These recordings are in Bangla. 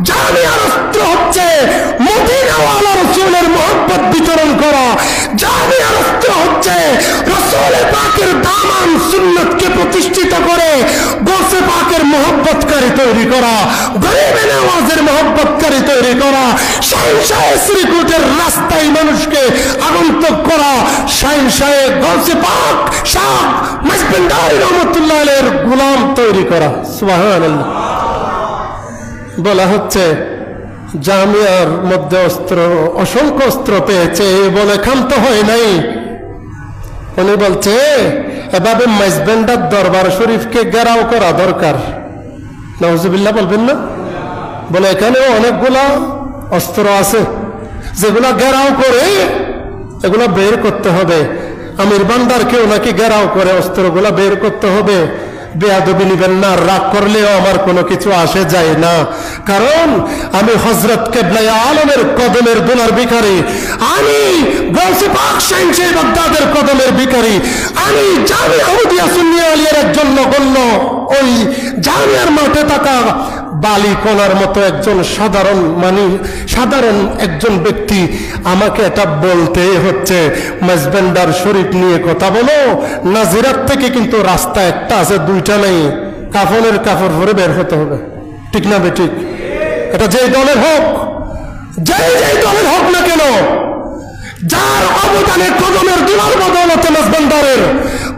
জামিয়ার অস্ত্র হচ্ছে মদিনাওয়ালা রাসূলের মহব্বত বিতরণ করা। জামিয়ার অস্ত্র হচ্ছে রাসূল পাকের দামান সুন্নতকে প্রতিষ্ঠিত করে গৌসে পাকের মহব্বতকারী তৈরি করা, গরিবে নওয়াজের মহব্বতকারী তৈরি করা, শাহেনশাহ শ্রীকুটের রাস্তায় মানুষকে আগন্তুক করা, শাহেনশাহ গৌসে পাক শাহ মাইজভান্ডারী রহমাতুল্লাহ আলাইহির গোলাম তৈরি করা। সুবহানাল্লাহ। বলা হচ্ছে জামিয়ার মধ্যে অস্ত্র, অসংখ্য অস্ত্র পেয়েছে বলে ক্ষান্ত হয় নাই। উনি বলছে এভাবে মাইজভান্ডার দরবার শরীফকে ঘেরাও করা দরকার। নাউজুবিল্লাহ বলবেন না? বলে এখানে অনেকগুলা অস্ত্র আছে যেগুলা ঘেরাও করে এগুলা বের করতে হবে। আমির ভান্ডারকেও নাকি ঘেরাও করে অস্ত্রগুলা বের করতে হবে। বেয়াদবি নিবেন না, রাগ করলেও আমার কোনো কিছু আসে যায় না, কারণ আমি হযরত কিবলা আলমের কদমের দুলার ভিখারি, আমি গৌসে পাক শাহেনশাহ বাগদাদের কদমের ভিখারি, আমি জামিয়া আহমদিয়া সুন্নিয়া আলিয়ার একজন নগণ্য ওই জামিয়ার মাঠে থাকা বালিকণার মতো একজন সাধারণ একজন ব্যক্তি। আমাকে এটা বলতেই হচ্ছে মাইজভান্ডার শরীফ নিয়ে কথা বলো। নাজিরাত থেকে কিন্তু রাস্তা একটা আছে, দুইটা নেই। কাফনের কাপড় পরে বের হতে হবে, ঠিক না বেঠিক? এটা যেই দলের হোক, যেই দলের হোক না কেন, যার অবদানে কদমের দুলার বদৌলতে মাইজভান্ডারের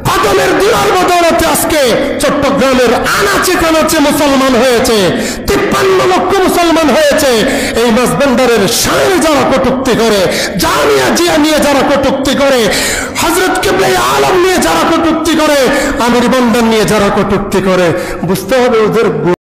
কদমের দুলার বদৌলতে আজকে চট্টগ্রামের আনাচে কানাচে মুসলমান হয়েছে, 53 লক্ষ মুসলমান হয়েছে। এই মাইজভান্ডারের শানে যারা কটূক্তি করে, জামিয়া জিয়া নিয়ে যারা কটূক্তি করে, হযরত কিবলা আলম নিয়ে যারা কটূক্তি করে, আমির ভান্ডার নিয়ে যারা কটূক্তি করে, বুঝতে হবে ওদের